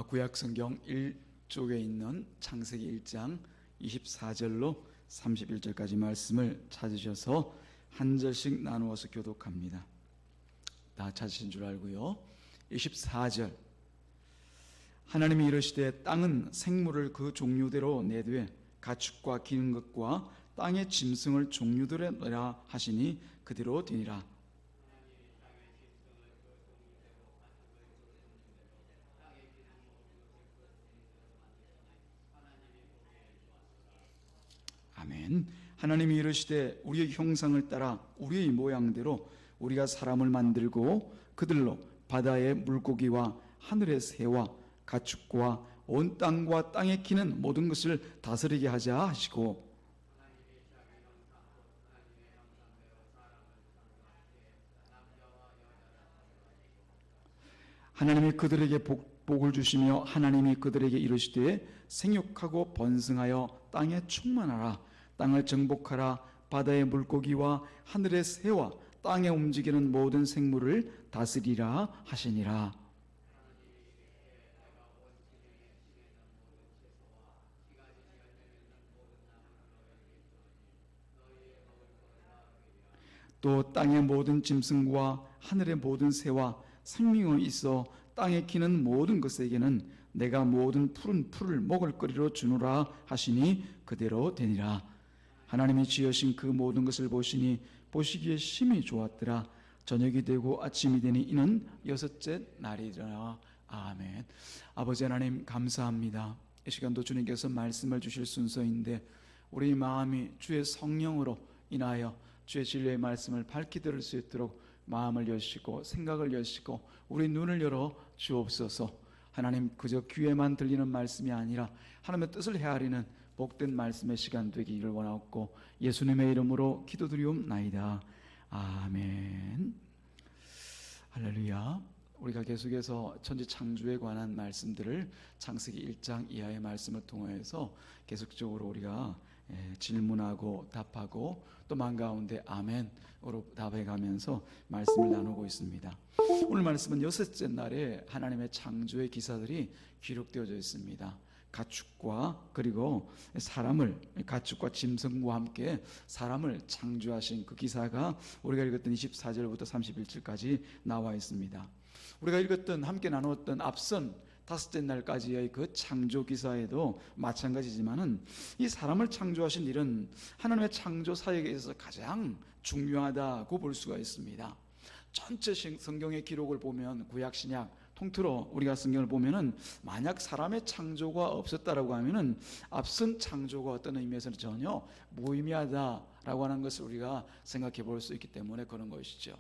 구약성경 1쪽에 있는 창세기 1장 24절로 31절까지 말씀을 찾으셔서 한 절씩 나누어서 교독합니다. 다 찾으신 줄 알고요. 24절, 하나님이 이르시되 땅은 생물을 그 종류대로 내되 가축과 기는 것과 땅의 짐승을 종류대로 내라 하시니 그대로 되니라. 아멘. 하나님이 이르시되 우리의 형상을 따라 우리의 모양대로 우리가 사람을 만들고 그들로 바다의 물고기와 하늘의 새와 가축과 온 땅과 땅에 기는 모든 것을 다스리게 하자 하시고, 하나님이 그들에게 복을 주시며 하나님이 그들에게 이르시되 생육하고 번성하여 땅에 충만하라. 땅을 정복하라. 바다의 물고기와 하늘의 새와 땅에 움직이는 모든 생물을 다스리라 하시니라. 또 땅의 모든 짐승과 하늘의 모든 새와 생명이 있어 땅에 기는 모든 것에게는 내가 모든 푸른 풀을 먹을거리로 주노라 하시니 그대로 되니라. 하나님이 지으신 그 모든 것을 보시니 보시기에 심히 좋았더라. 저녁이 되고 아침이 되니 이는 여섯째 날이더라. 아멘. 아버지 하나님 감사합니다. 이 시간도 주님께서 말씀을 주실 순서인데 우리 마음이 주의 성령으로 인하여 주의 진리의 말씀을 밝히 들을 수 있도록 마음을 여시고 생각을 여시고 우리 눈을 열어 주옵소서. 하나님, 그저 귀에만 들리는 말씀이 아니라 하나님의 뜻을 헤아리는 복된 말씀의 시간 되기를 원하옵고 예수님의 이름으로 기도드리옵나이다. 아멘. 할렐루야. 우리가 계속해서 천지 창조에 관한 말씀들을 창세기 1장 이하의 말씀을 통해서 계속적으로 우리가 질문하고 답하고 또 마음 가운데 아멘으로 답해가면서 말씀을 나누고 있습니다. 오늘 말씀은 여섯째 날에 하나님의 창조의 기사들이 기록되어져 있습니다. 가축과 그리고 사람을, 가축과 짐승과 함께 사람을 창조하신 그 기사가 우리가 읽었던 24절부터 31절까지 나와 있습니다. 우리가 읽었던, 함께 나누었던 앞선 다섯째 날까지의 그 창조 기사에도 마찬가지지만은 이 사람을 창조하신 일은 하나님의 창조 사역에 있어서 가장 중요하다고 볼 수가 있습니다. 전체 성경의 기록을 보면 구약 신약 통틀어 우리가 성경을 보면은 만약 사람의 창조가 없었다라고 하면은 앞선 창조가 어떤 의미에서는 전혀 무의미하다라고 하는 것을 우리가 생각해 볼 수 있기 때문에 그런 것이죠.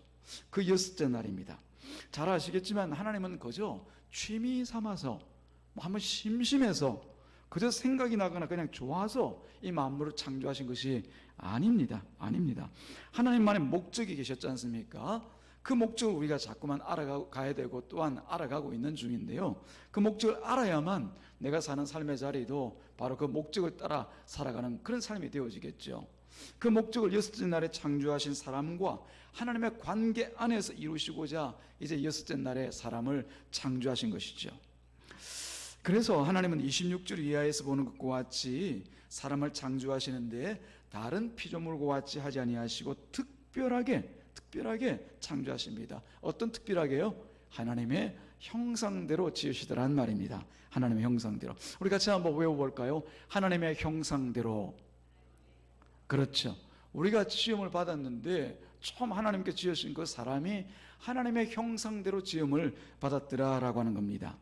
그 여섯째 날입니다. 잘 아시겠지만 하나님은 그저 취미 삼아서 한번 심심해서 그저 생각이 나거나 그냥 좋아서 이 만물을 창조하신 것이 아닙니다. 하나님만의 목적이 계셨지 않습니까? 그 목적을 우리가 자꾸만 알아가야 되고 또한 알아가고 있는 중인데요, 그 목적을 알아야만 내가 사는 삶의 자리도 바로 그 목적을 따라 살아가는 그런 삶이 되어지겠죠. 그 목적을 여섯째 날에 창조하신 사람과 하나님의 관계 안에서 이루시고자 이제 여섯째 날에 사람을 창조하신 것이죠. 그래서 하나님은 26절 이하에서 보는 것과 같이 사람을 창조하시는데 다른 피조물과 같이 하지 아니하시고 특별하게 창조하십니다. 어떤 특별하게요? 하나님의 형상대로 지으시더란 말입니다. 하나님의 형상대로. 우리 같이 한번 외워볼까요? 하나님의 형상대로. 그렇죠. 우리가 지음을 받았는데 처음 하나님께 지으신 그 사람이 하나님의 형상대로 지음을 받았더라라고 하는 겁니다.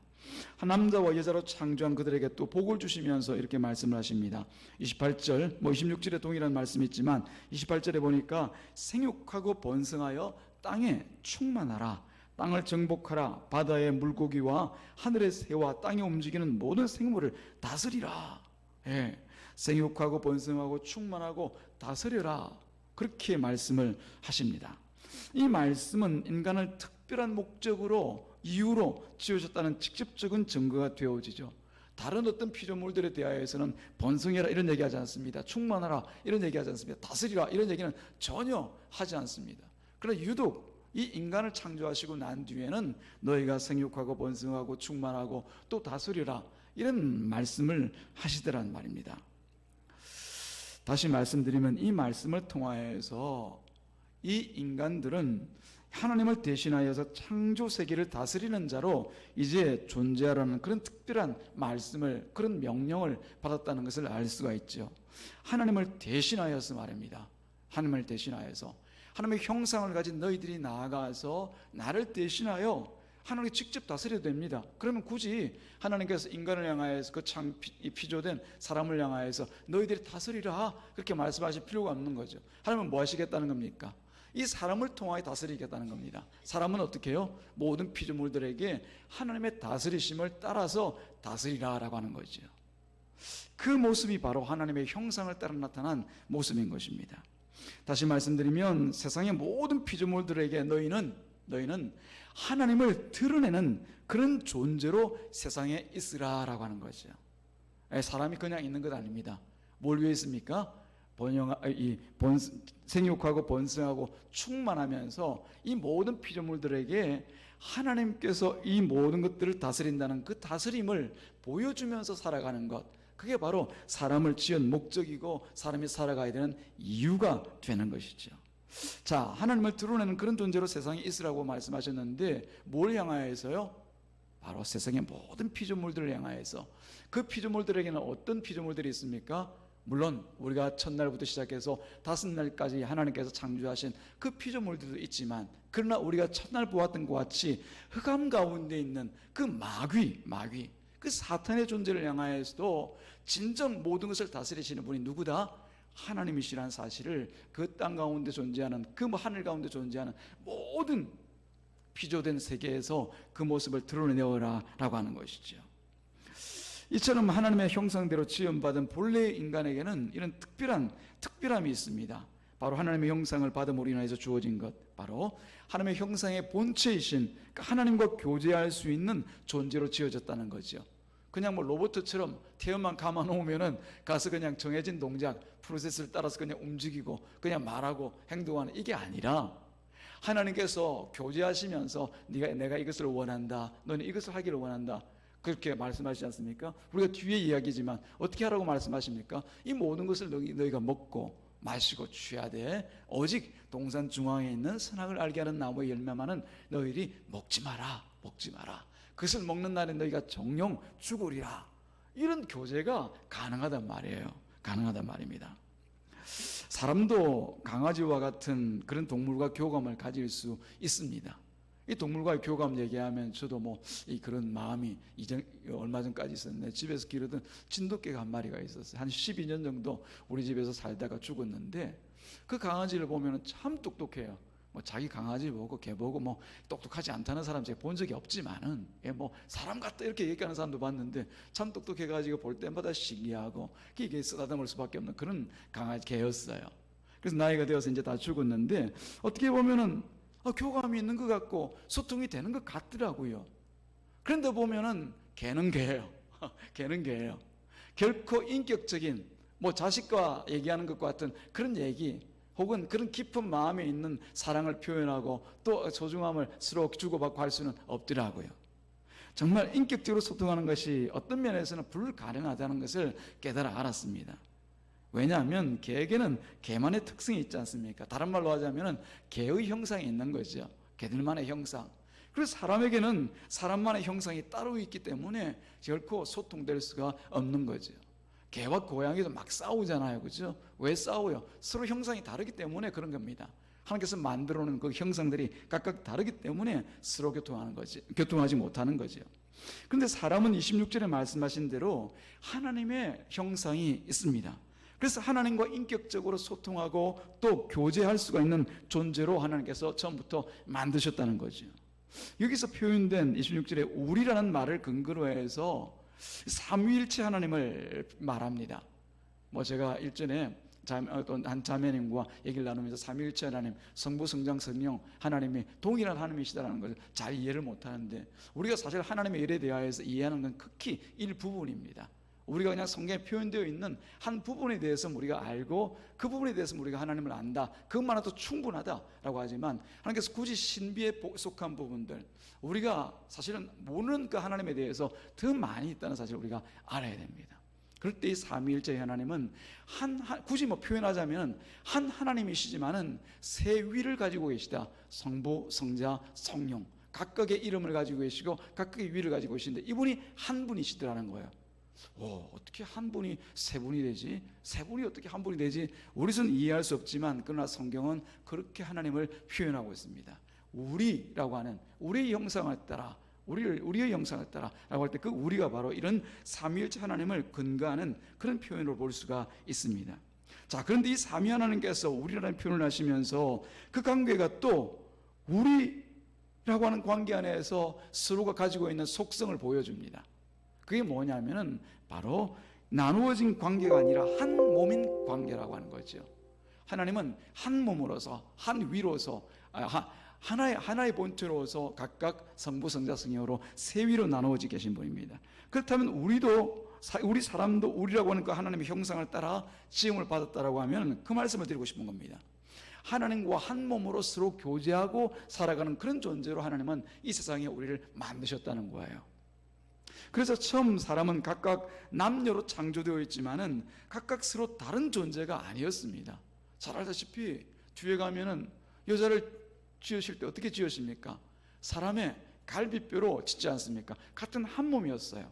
한 남자와 여자로 창조한 그들에게 또 복을 주시면서 이렇게 말씀을 하십니다. 28절, 26절에 동일한 말씀이 있지만 28절에 보니까 생육하고 번성하여 땅에 충만하라. 땅을 정복하라. 바다의 물고기와 하늘의 새와 땅에 움직이는 모든 생물을 다스리라. 생육하고 번성하고 충만하고 다스려라. 그렇게 말씀을 하십니다. 이 말씀은 인간을 특별한 목적으로 이유로 지으셨다는 직접적인 증거가 되어지죠. 다른 어떤 피조물들에 대하여서는 번성해라 이런 얘기하지 않습니다. 충만하라 이런 얘기하지 않습니다. 다스리라 이런 얘기는 전혀 하지 않습니다. 그러나 유독 이 인간을 창조하시고 난 뒤에는 너희가 생육하고 번성하고 충만하고 또 다스리라, 이런 말씀을 하시더란 말입니다. 다시 말씀드리면 이 말씀을 통하여서 이 인간들은 하나님을 대신하여서 창조 세계를 다스리는 자로 이제 존재하라는 그런 특별한 말씀을, 그런 명령을 받았다는 것을 알 수가 있죠. 하나님을 대신하여서 말입니다. 하나님을 대신하여서 하나님의 형상을 가진 너희들이 나아가서 나를 대신하여 하나님이 직접 다스려도 됩니다. 그러면 굳이 하나님께서 인간을 향하여서 그 피조된 사람을 향하여서 너희들이 다스리라 그렇게 말씀하실 필요가 없는 거죠. 하나님은 뭐 하시겠다는 겁니까? 이 사람을 통하여 다스리겠다는 겁니다. 사람은 어떻게 해요? 모든 피조물들에게 하나님의 다스리심을 따라서 다스리라라고 하는 거죠. 그 모습이 바로 하나님의 형상을 따라 나타난 모습인 것입니다. 다시 말씀드리면 세상의 모든 피조물들에게 너희는 하나님을 드러내는 그런 존재로 세상에 있으라라고 하는 거죠. 사람이 그냥 있는 것 아닙니다. 뭘 위해 있습니까? 생육하고 번성하고 충만하면서 이 모든 피조물들에게 하나님께서 이 모든 것들을 다스린다는 그 다스림을 보여주면서 살아가는 것, 그게 바로 사람을 지은 목적이고 사람이 살아가야 되는 이유가 되는 것이죠. 자, 하나님을 드러내는 그런 존재로 세상에 있으라고 말씀하셨는데 뭘 향하여서요? 바로 세상의 모든 피조물들을 향하여서. 그 피조물들에게는 어떤 피조물들이 있습니까? 물론 우리가 첫날부터 시작해서 다섯날까지 하나님께서 창조하신 그 피조물들도 있지만, 그러나 우리가 첫날 보았던 것 같이 흑암 가운데 있는 그 마귀, 그 사탄의 존재를 향하여서도 진정 모든 것을 다스리시는 분이 누구다? 하나님이시라는 사실을 그 땅 가운데 존재하는, 그 하늘 가운데 존재하는 모든 피조된 세계에서 그 모습을 드러내어라 라고 하는 것이죠. 이처럼 하나님의 형상대로 지음받은 본래의 인간에게는 이런 특별함이 있습니다. 바로 하나님의 형상을 받음으로 인해서 주어진 것, 바로 하나님의 형상의 본체이신 하나님과 교제할 수 있는 존재로 지어졌다는 거죠. 그냥 뭐 로봇처럼 태연만 감아놓으면은 가서 그냥 정해진 동작, 프로세스를 따라서 그냥 움직이고 그냥 말하고 행동하는, 이게 아니라 하나님께서 교제하시면서 내가 이것을 원한다, 너는 이것을 하기를 원한다, 그렇게 말씀하시지 않습니까? 우리가 뒤에 이야기지만 어떻게 하라고 말씀하십니까? 이 모든 것을 너희가 먹고 마시고 취해야 돼. 오직 동산 중앙에 있는 선악을 알게 하는 나무의 열매만은 너희들이 먹지 마라. 그것을 먹는 날에 너희가 정령 죽으리라. 이런 교제가 가능하단 말이에요. 가능하단 말입니다. 사람도 강아지와 같은 그런 동물과 교감을 가질 수 있습니다. 이 동물과의 교감 얘기하면 저도 그런 마음이 얼마 전까지 있었는데, 집에서 기르던 진돗개가 한 마리가 있었어요. 한 12년 정도 우리 집에서 살다가 죽었는데, 그 강아지를 보면 참 똑똑해요. 자기 강아지 보고 개 보고 똑똑하지 않다는 사람 제가 본 적이 없지만은, 사람 같다 이렇게 얘기하는 사람도 봤는데 참 똑똑해가지고 볼 때마다 신기하고 이게 쓰다듬을 수밖에 없는 그런 개였어요. 그래서 나이가 되어서 이제 다 죽었는데, 어떻게 보면은 교감이 있는 것 같고 소통이 되는 것 같더라고요. 그런데 보면은 개는 개예요. 개는 개예요. 결코 인격적인 자식과 얘기하는 것과 같은 그런 얘기, 혹은 그런 깊은 마음에 있는 사랑을 표현하고 또 소중함을 서로 주고받고 할 수는 없더라고요. 정말 인격적으로 소통하는 것이 어떤 면에서는 불가능하다는 것을 깨달아 알았습니다. 왜냐하면 개에게는 개만의 특성이 있지 않습니까? 다른 말로 하자면 개의 형상이 있는 거죠. 개들만의 형상. 그래서 사람에게는 사람만의 형상이 따로 있기 때문에 결코 소통될 수가 없는 거죠. 개와 고양이도 막 싸우잖아요. 그죠? 왜 싸워요? 서로 형상이 다르기 때문에 그런 겁니다. 하나님께서 만들어 놓은 그 형상들이 각각 다르기 때문에 서로 교통하지 못하는 거죠. 그런데 사람은 26절에 말씀하신 대로 하나님의 형상이 있습니다. 그래서 하나님과 인격적으로 소통하고 또 교제할 수가 있는 존재로 하나님께서 처음부터 만드셨다는 거죠. 여기서 표현된 26절에 우리라는 말을 근거로 해서 삼위일체 하나님을 말합니다. 제가 일전에 한 자매님과 얘기를 나누면서 삼위일체 하나님, 성부, 성장, 성령 하나님이 동일한 하나님이시다라는 것을 잘 이해를 못하는데, 우리가 사실 하나님의 일에 대하여서 이해하는 건 극히 일부분입니다. 우리가 그냥 성경에 표현되어 있는 한 부분에 대해서 우리가 알고 그 부분에 대해서 우리가 하나님을 안다, 그것만으로도 충분하다라고 하지만 하나님께서 굳이 신비에 속한 부분들, 우리가 사실은 모르는 그 하나님에 대해서 더 많이 있다는 사실을 우리가 알아야 됩니다. 그럴 때 이 삼위일체 하나님은 굳이 표현하자면 한 하나님이시지만은 세 위를 가지고 계시다. 성부, 성자, 성령, 각각의 이름을 가지고 계시고 각각의 위를 가지고 계시는데 이분이 한 분이시더라는 거예요. 어떻게 한 분이 세 분이 되지? 세 분이 어떻게 한 분이 되지? 우리는 이해할 수 없지만 그러나 성경은 그렇게 하나님을 표현하고 있습니다. 우리라고 하는, 우리의 형상을 따라, 우리의 형상을 따라라고 할 때 그 우리가 바로 이런 삼위일체 하나님을 근거하는 그런 표현으로 볼 수가 있습니다. 자, 그런데 이 삼위 하나님께서 우리라는 표현을 하시면서 그 관계가 또 우리라고 하는 관계 안에서 서로가 가지고 있는 속성을 보여줍니다. 그게 뭐냐면은 바로 나누어진 관계가 아니라 한 몸인 관계라고 하는 거죠. 하나님은 한 몸으로서, 한 위로서, 하나의 본체로서 각각 성부, 성자, 성령으로 세 위로 나누어져 계신 분입니다. 그렇다면 우리 사람도 우리라고 하는 그 하나님의 형상을 따라 지음을 받았다라고 하면 그 말씀을 드리고 싶은 겁니다. 하나님과 한 몸으로 서로 교제하고 살아가는 그런 존재로 하나님은 이 세상에 우리를 만드셨다는 거예요. 그래서 처음 사람은 각각 남녀로 창조되어 있지만은 각각 서로 다른 존재가 아니었습니다. 잘 알다시피 뒤에 가면은 여자를 지으실 때 어떻게 지으십니까? 사람의 갈비뼈로 짓지 않습니까? 같은 한 몸이었어요.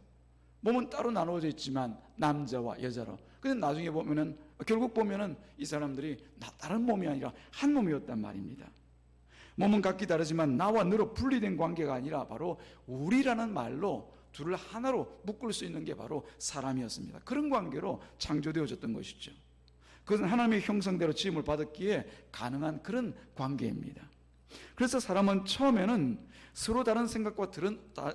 몸은 따로 나누어져 있지만 남자와 여자로. 근데 나중에 보면은 결국 보면은 이 사람들이 다른 몸이 아니라 한 몸이었단 말입니다. 몸은 각기 다르지만 나와 너로 분리된 관계가 아니라 바로 우리라는 말로 둘을 하나로 묶을 수 있는 게 바로 사람이었습니다. 그런 관계로 창조되어졌던 것이죠. 그것은 하나님의 형상대로 지음을 받았기에 가능한 그런 관계입니다. 그래서 사람은 처음에는 서로 다른 생각과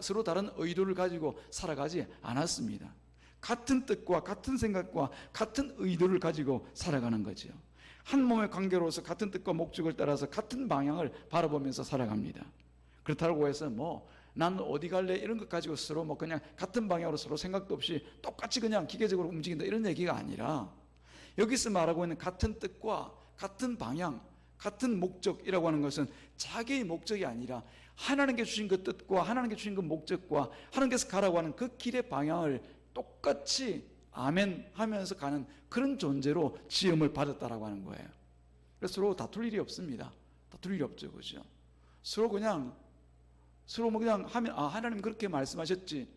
서로 다른 의도를 가지고 살아가지 않았습니다. 같은 뜻과 같은 생각과 같은 의도를 가지고 살아가는 거죠. 한 몸의 관계로서 같은 뜻과 목적을 따라서 같은 방향을 바라보면서 살아갑니다. 그렇다고 해서 나는 어디 갈래 이런 것 가지고 서로 그냥 같은 방향으로 서로 생각도 없이 똑같이 그냥 기계적으로 움직인다 이런 얘기가 아니라, 여기서 말하고 있는 같은 뜻과 같은 방향, 같은 목적이라고 하는 것은 자기의 목적이 아니라 하나님께 주신 그 뜻과 하나님께 주신 그 목적과 하나님께서 가라고 하는 그 길의 방향을 똑같이 아멘 하면서 가는 그런 존재로 지음을 받았다라고 하는 거예요. 그래서 서로 다툴 일이 없습니다. 다툴 일이 없죠, 그죠? 서로 그냥 하면 하나님 그렇게 말씀하셨지,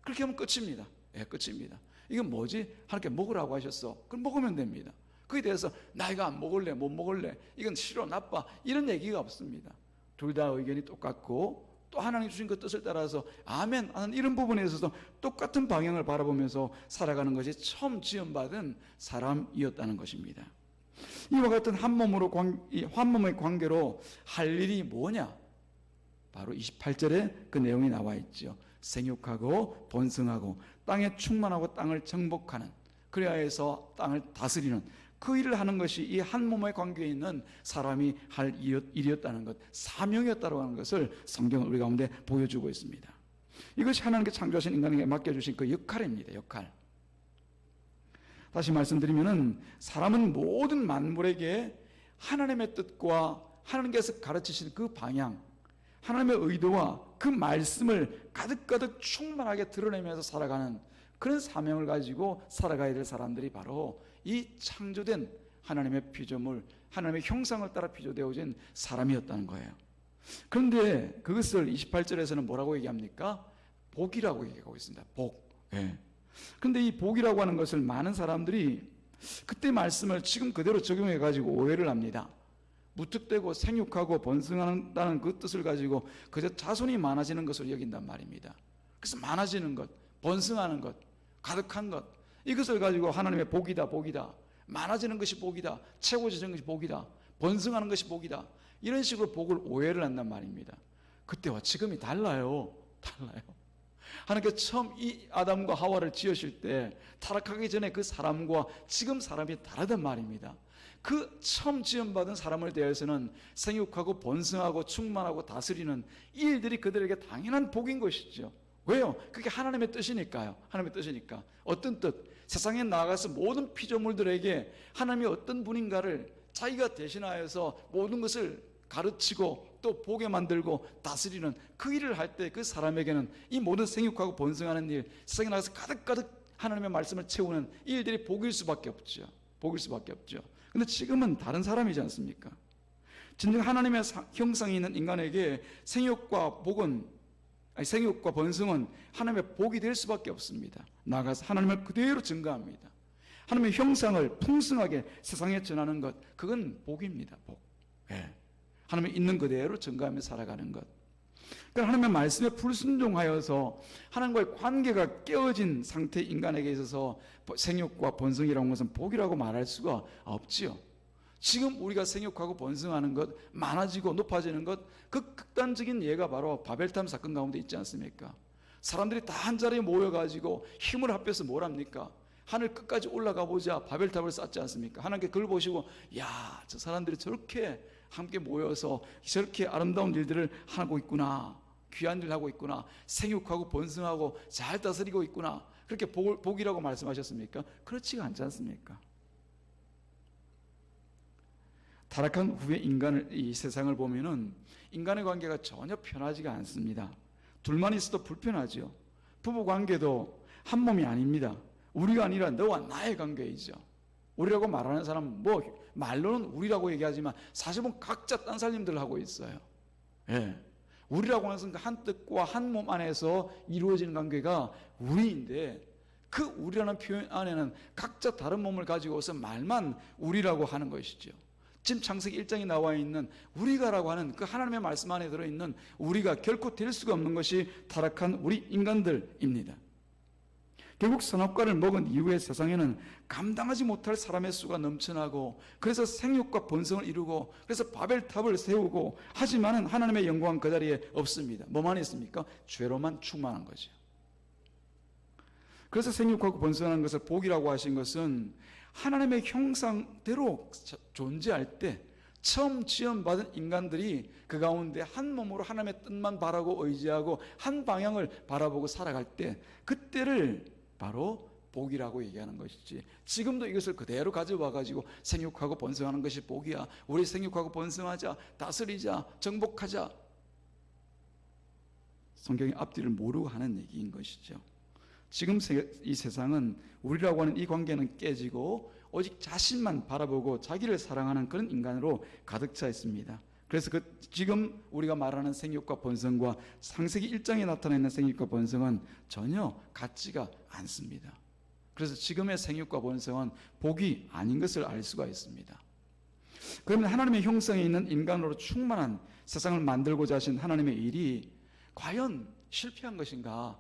그렇게 하면 끝입니다. 끝입니다. 이건 뭐지? 하나님께 먹으라고 하셨어. 그럼 먹으면 됩니다. 그에 대해서 나 이거 안 먹을래, 못 먹을래, 이건 싫어, 나빠, 이런 얘기가 없습니다. 둘 다 의견이 똑같고 또 하나님 주신 그 뜻을 따라서 아멘 하는 이런 부분에 있어서 똑같은 방향을 바라보면서 살아가는 것이 처음 지음받은 사람이었다는 것입니다. 이와 같은 한 몸의 관계로 할 일이 뭐냐? 바로 28절에 그 내용이 나와 있죠. 생육하고 번성하고 땅에 충만하고 땅을 정복하는, 그래야 해서 땅을 다스리는 그 일을 하는 것이 이 한 몸의 관계에 있는 사람이 할 일이었다는 것, 사명이었다고 하는 것을 성경은 우리 가운데 보여주고 있습니다. 이것이 하나님께 창조하신 인간에게 맡겨주신 그 역할입니다. 역할. 다시 말씀드리면은 사람은 모든 만물에게 하나님의 뜻과 하나님께서 가르치신 그 방향, 하나님의 의도와 그 말씀을 가득가득 충만하게 드러내면서 살아가는 그런 사명을 가지고 살아가야 될 사람들이 바로 이 창조된 하나님의 피조물, 하나님의 형상을 따라 피조되어진 사람이었다는 거예요. 그런데 그것을 28절에서는 뭐라고 얘기합니까? 복이라고 얘기하고 있습니다. 복. 그런데 이 복이라고 하는 것을 많은 사람들이 그때 말씀을 지금 그대로 적용해 가지고 오해를 합니다. 무턱대고 생육하고 번성한다는 그 뜻을 가지고 그저 자손이 많아지는 것으로 여긴단 말입니다. 그래서 많아지는 것, 번성하는 것, 가득한 것, 이것을 가지고 하나님의 복이다, 복이다, 많아지는 것이 복이다, 채워지는 것이 복이다, 번성하는 것이 복이다, 이런 식으로 복을 오해를 한단 말입니다. 그때와 지금이 달라요. 하나님께서 처음 이 아담과 하와를 지으실 때 타락하기 전에 그 사람과 지금 사람이 다르단 말입니다. 그 처음 지음받은 사람을 대해서는 생육하고 번성하고 충만하고 다스리는 이 일들이 그들에게 당연한 복인 것이죠. 왜요? 그게 하나님의 뜻이니까요. 하나님의 뜻이니까. 어떤 뜻? 세상에 나아가서 모든 피조물들에게 하나님이 어떤 분인가를 자기가 대신하여서 모든 것을 가르치고 또 보게 만들고 다스리는 그 일을 할 때 그 사람에게는 이 모든 생육하고 번성하는 일, 세상에 나가서 가득가득 하나님의 말씀을 채우는 이 일들이 복일 수밖에 없죠. 복일 수밖에 없죠. 근데 지금은 다른 사람이지 않습니까? 진정 하나님의 형상이 있는 인간에게 생육과 번성은 하나님의 복이 될 수밖에 없습니다. 나아가서 하나님을 그대로 증거합니다. 하나님의 형상을 풍성하게 세상에 전하는 것, 그건 복입니다. 복. 예. 하나님의 있는 그대로 증거하며 살아가는 것. 그러니까 하나님의 말씀에 불순종하여서 하나님과의 관계가 깨어진 상태 인간에게 있어서 생육과 번성이라는 것은 복이라고 말할 수가 없지요. 지금 우리가 생육하고 번성하는 것, 많아지고 높아지는 것, 그 극단적인 예가 바로 바벨탑 사건 가운데 있지 않습니까? 사람들이 다 한자리에 모여가지고 힘을 합해서 뭘 합니까? 하늘 끝까지 올라가 보자 바벨탑을 쌓지 않습니까? 하나님께 그걸 보시고 야, 저 사람들이 저렇게 함께 모여서 저렇게 아름다운 일들을 하고 있구나, 귀한 일을 하고 있구나, 생육하고 번성하고 잘 다스리고 있구나, 그렇게 복이라고 말씀하셨습니까? 그렇지가 않지 않습니까? 타락한 후에 이 세상을 보면은 인간의 관계가 전혀 편하지가 않습니다. 둘만 있어도 불편하죠. 부부 관계도 한 몸이 아닙니다. 우리가 아니라 너와 나의 관계이죠. 우리라고 말하는 사람은 말로는 우리라고 얘기하지만 사실은 각자 딴 살림들을 하고 있어요. 예. 우리라고 하는 것은 한 뜻과 한 몸 안에서 이루어지는 관계가 우리인데, 그 우리라는 표현 안에는 각자 다른 몸을 가지고서 말만 우리라고 하는 것이죠. 지금 창세기 1장에 나와 있는 우리가라고 하는 그 하나님의 말씀 안에 들어있는 우리가 결코 될 수가 없는 것이 타락한 우리 인간들입니다. 결국 선악과를 먹은 이후의 세상에는 감당하지 못할 사람의 수가 넘쳐나고, 그래서 생육과 번성을 이루고, 그래서 바벨탑을 세우고, 하지만은 하나님의 영광은 그 자리에 없습니다. 뭐만 있습니까? 죄로만 충만한 거죠. 그래서 생육하고 번성하는 것을 복이라고 하신 것은 하나님의 형상대로 존재할 때 처음 지원받은 인간들이 그 가운데 한 몸으로 하나님의 뜻만 바라고 의지하고 한 방향을 바라보고 살아갈 때, 그때를 바로 복이라고 얘기하는 것이지, 지금도 이것을 그대로 가져와 가지고 생육하고 번성하는 것이 복이야, 우리 생육하고 번성하자, 다스리자, 정복하자, 성경의 앞뒤를 모르고 하는 얘기인 것이죠. 지금 이 세상은 우리라고 하는 이 관계는 깨지고 오직 자신만 바라보고 자기를 사랑하는 그런 인간으로 가득 차 있습니다. 그래서 지금 우리가 말하는 생육과 번성과 창세기 1장에 나타나 있는 생육과 번성은 전혀 같지가 않습니다. 그래서 지금의 생육과 번성은 복이 아닌 것을 알 수가 있습니다. 그러면 하나님의 형상에 있는 인간으로 충만한 세상을 만들고자 하신 하나님의 일이 과연 실패한 것인가?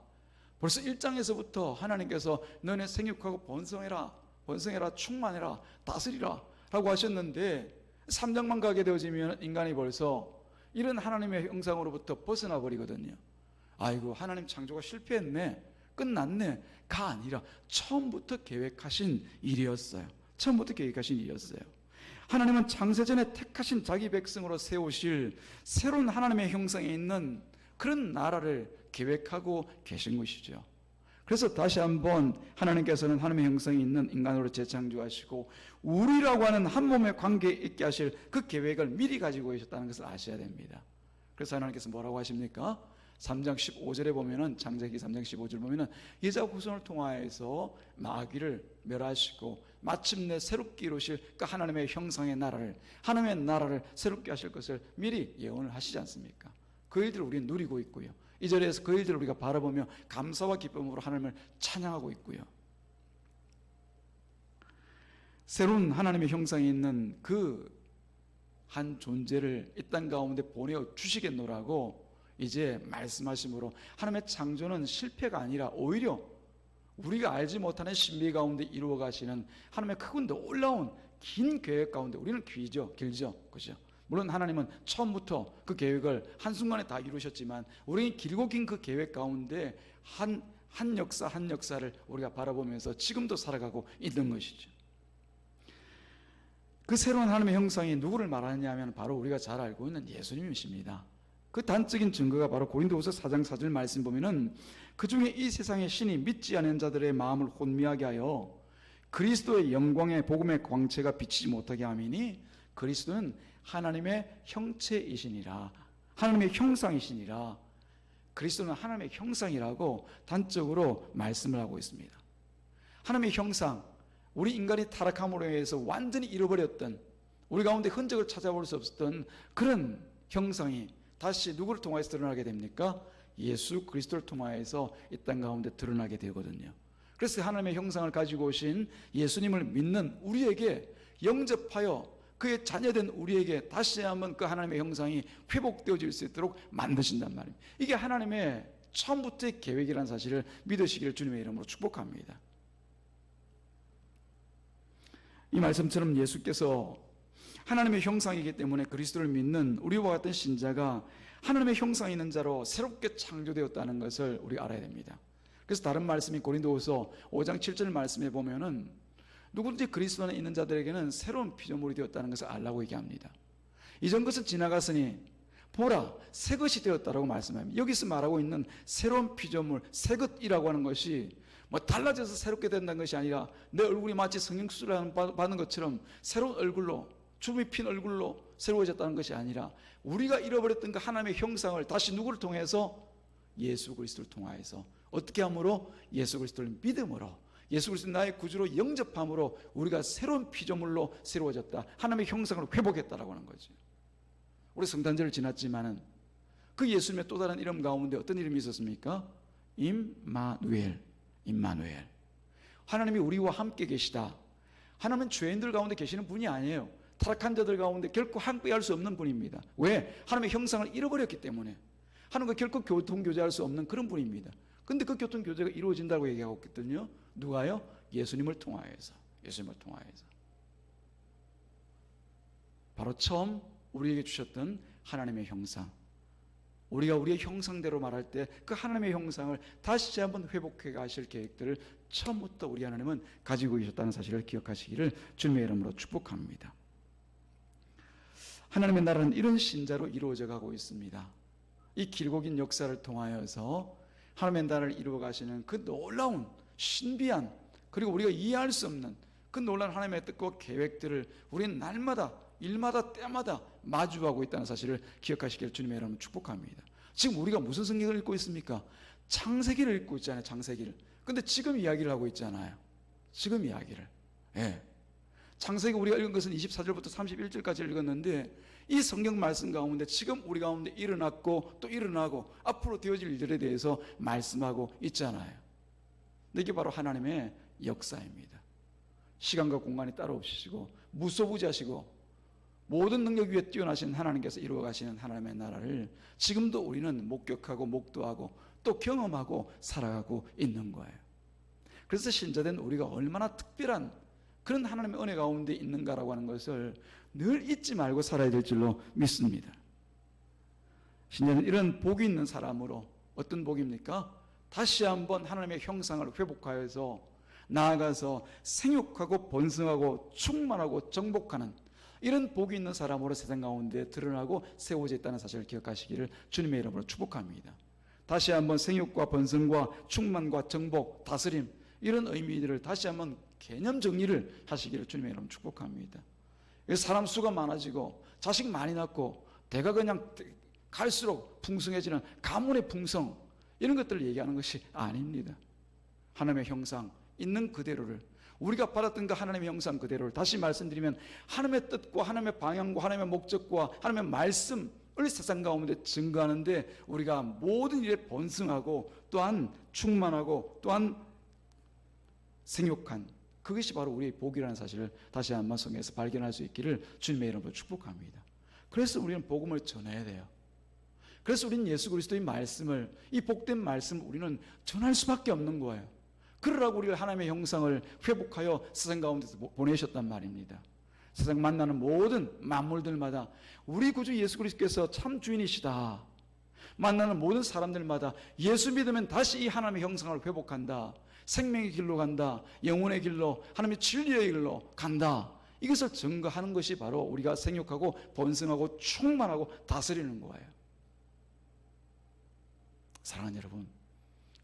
벌써 1장에서부터 하나님께서 너네 생육하고 번성해라, 충만해라, 다스리라 라고 하셨는데 3장만 가게 되어지면 인간이 벌써 이런 하나님의 형상으로부터 벗어나 버리거든요. 아이고, 하나님 창조가 실패했네, 끝났네, 가 아니라 처음부터 계획하신 일이었어요. 하나님은 창세전에 택하신 자기 백성으로 세우실 새로운 하나님의 형상에 있는 그런 나라를 계획하고 계신 것이죠. 그래서 다시 한번 하나님께서는 하나님의 형상이 있는 인간으로 재창조하시고 우리라고 하는 한 몸의 관계에 있게 하실 그 계획을 미리 가지고 계셨다는 것을 아셔야 됩니다. 그래서 하나님께서 뭐라고 하십니까? 3장 15절에 보면은, 창세기 3장 15절 보면은 여자 후손을 통하여서 마귀를 멸하시고 마침내 새롭게 이루실 그 하나님의 형상의 나라를, 하나님의 나라를 새롭게 하실 것을 미리 예언을 하시지 않습니까? 그 일들을 우리는 누리고 있고요. 이 자리에서 그 일들을 우리가 바라보며 감사와 기쁨으로 하나님을 찬양하고 있고요. 새로운 하나님의 형상에 있는 그 한 존재를 이 땅 가운데 보내어 주시겠노라고 이제 말씀하심으로 하나님의 창조는 실패가 아니라 오히려 우리가 알지 못하는 신비 가운데 이루어 가시는 하나님의 크고 놀라운 긴 계획 가운데 우리는 길죠. 그죠? 물론 하나님은 처음부터 그 계획을 한순간에 다 이루셨지만 우리는 길고 긴 그 계획 가운데 한 역사 한 역사를 우리가 바라보면서 지금도 살아가고 있는 것이죠. 그 새로운 하나님의 형상이 누구를 말하느냐 하면 바로 우리가 잘 알고 있는 예수님이십니다. 그 단적인 증거가 바로 고린도후서 4장 4절 말씀 보면은 그 중에 이 세상의 신이 믿지 않은 자들의 마음을 혼미하게 하여 그리스도의 영광의 복음의 광채가 비치지 못하게 함이니 그리스도는 하나님의 형체이시니라. 하나님의 형상이시니라. 그리스도는 하나님의 형상이라고 단적으로 말씀을 하고 있습니다. 하나님의 형상, 우리 인간이 타락함으로 인해서 완전히 잃어버렸던, 우리 가운데 흔적을 찾아볼 수 없었던 그런 형상이 다시 누구를 통하여서 드러나게 됩니까? 예수 그리스도를 통하여서 이 땅 가운데 드러나게 되거든요. 그래서 하나님의 형상을 가지고 오신 예수님을 믿는 우리에게 영접하여 그의 자녀된 우리에게 다시 한번 그 하나님의 형상이 회복되어질 수 있도록 만드신단 말입니다. 이게 하나님의 처음부터의 계획이라는 사실을 믿으시기를 주님의 이름으로 축복합니다. 이 말씀처럼 예수께서 하나님의 형상이기 때문에 그리스도를 믿는 우리와 같은 신자가 하나님의 형상이 있는 자로 새롭게 창조되었다는 것을 우리가 알아야 됩니다. 그래서 다른 말씀이 고린도후서 5장 7절 말씀에 보면은 누구든지 그리스도 안에 있는 자들에게는 새로운 피조물이 되었다는 것을 알라고 얘기합니다. 이전 것은 지나갔으니 보라 새 것이 되었다라고 말씀합니다. 여기서 말하고 있는 새로운 피조물, 새 것이라고 하는 것이 뭐 달라져서 새롭게 된다는 것이 아니라 내 얼굴이 마치 성형수술을 받는 것처럼 새로운 얼굴로, 주름이 핀 얼굴로 새로워졌다는 것이 아니라 우리가 잃어버렸던 그 하나님의 형상을 다시 누구를 통해서? 예수 그리스도를 통하여서. 어떻게 함으로? 예수 그리스도를 믿음으로, 예수 그리스도 나의 구주로 영접함으로 우리가 새로운 피조물로 새로워졌다. 하나님의 형상을 회복했다라고 하는 거죠. 우리 성탄절을 지났지만은 그 예수님의 또 다른 이름 가운데 어떤 이름이 있었습니까? 임마누엘. 임마누엘. 하나님이 우리와 함께 계시다. 하나님은 죄인들 가운데 계시는 분이 아니에요. 타락한 자들 가운데 결코 함께할 수 없는 분입니다. 왜? 하나님의 형상을 잃어버렸기 때문에. 하나님과 결코 교통교제할 수 없는 그런 분입니다. 근데 그 교통교제가 이루어진다고 얘기하고 있거든요. 누가요? 예수님을 통하여서. 예수님을 통하여서. 바로 처음 우리에게 주셨던 하나님의 형상, 우리가 우리의 형상대로 말할 때 그 하나님의 형상을 다시 한번 회복해 가실 계획들을 처음부터 우리 하나님은 가지고 계셨다는 사실을 기억하시기를 주님의 이름으로 축복합니다. 하나님의 나라는 이런 신자로 이루어져 가고 있습니다. 이 길고 긴 역사를 통하여서 하나님의 나라를 이루어 가시는 그 놀라운 신비한, 그리고 우리가 이해할 수 없는 그 놀라운 하나님의 뜻과 계획들을 우리는 날마다, 일마다, 때마다 마주하고 있다는 사실을 기억하시기를 주님의 이름으로 축복합니다. 지금 우리가 무슨 성경을 읽고 있습니까? 창세기를 읽고 있잖아요. 창세기를. 근데 지금 이야기를 하고 있잖아요. 지금 이야기를. 예. 창세기 우리가 읽은 것은 24절부터 31절까지 읽었는데 이 성경 말씀 가운데 지금 우리 가운데 일어났고 또 일어나고 앞으로 되어질 일들에 대해서 말씀하고 있잖아요. 근데 이게 바로 하나님의 역사입니다. 시간과 공간이 따로 없으시고 무소부지하시고 모든 능력 위에 뛰어나신 하나님께서 이루어 가시는 하나님의 나라를 지금도 우리는 목격하고 목도하고 또 경험하고 살아가고 있는 거예요. 그래서 신자된 우리가 얼마나 특별한 그런 하나님의 은혜 가운데 있는가라고 하는 것을 늘 잊지 말고 살아야 될 줄로 믿습니다. 신자는 이런 복이 있는 사람으로, 어떤 복입니까? 다시 한번 하나님의 형상을 회복하여서 나아가서 생육하고 번성하고 충만하고 정복하는 이런 복이 있는 사람으로 세상 가운데 드러나고 세워져 있다는 사실을 기억하시기를 주님의 이름으로 축복합니다. 다시 한번 생육과 번성과 충만과 정복, 다스림, 이런 의미들을 다시 한번 개념 정리를 하시기를 주님의 이름으로 축복합니다. 사람 수가 많아지고 자식 많이 낳고 대가 그냥 갈수록 풍성해지는 가문의 풍성, 이런 것들을 얘기하는 것이 아닙니다. 하나님의 형상 있는 그대로를, 우리가 받았던 그 하나님의 형상 그대로를, 다시 말씀드리면 하나님의 뜻과 하나님의 방향과 하나님의 목적과 하나님의 말씀을 세상 가운데 증거하는데 우리가 모든 일에 번성하고 또한 충만하고 또한 생육한, 그것이 바로 우리의 복이라는 사실을 다시 한번 성경에서 발견할 수 있기를 주님의 이름으로 축복합니다. 그래서 우리는 복음을 전해야 돼요. 그래서 우리는 예수 그리스도의 말씀을, 이 복된 말씀을 우리는 전할 수밖에 없는 거예요. 그러라고 우리가 하나님의 형상을 회복하여 세상 가운데서 보내셨단 말입니다. 세상 만나는 모든 만물들마다 우리 구주 예수 그리스도께서 참 주인이시다, 만나는 모든 사람들마다 예수 믿으면 다시 이 하나님의 형상을 회복한다, 생명의 길로 간다, 영혼의 길로, 하나님의 진리의 길로 간다, 이것을 증거하는 것이 바로 우리가 생육하고 번성하고 충만하고 다스리는 거예요. 사랑하는 여러분,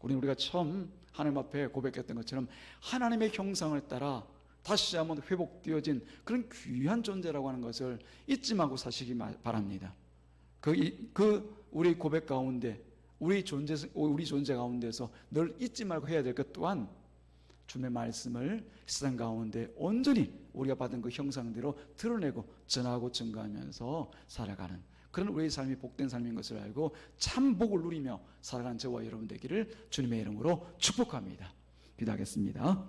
우리가 처음 하나님 앞에 고백했던 것처럼 하나님의 형상을 따라 다시 한번 회복되어진 그런 귀한 존재라고 하는 것을 잊지 말고 사시기 바랍니다. 우리 고백 가운데, 우리 존재 가운데서 늘 잊지 말고 해야 될 것 또한 주님의 말씀을 세상 가운데 온전히 우리가 받은 그 형상대로 드러내고 전하고 증거하면서 살아가는 그런 우리의 삶이 복된 삶인 것을 알고 참 복을 누리며 살아가는 저와 여러분 되기를 주님의 이름으로 축복합니다. 기도하겠습니다.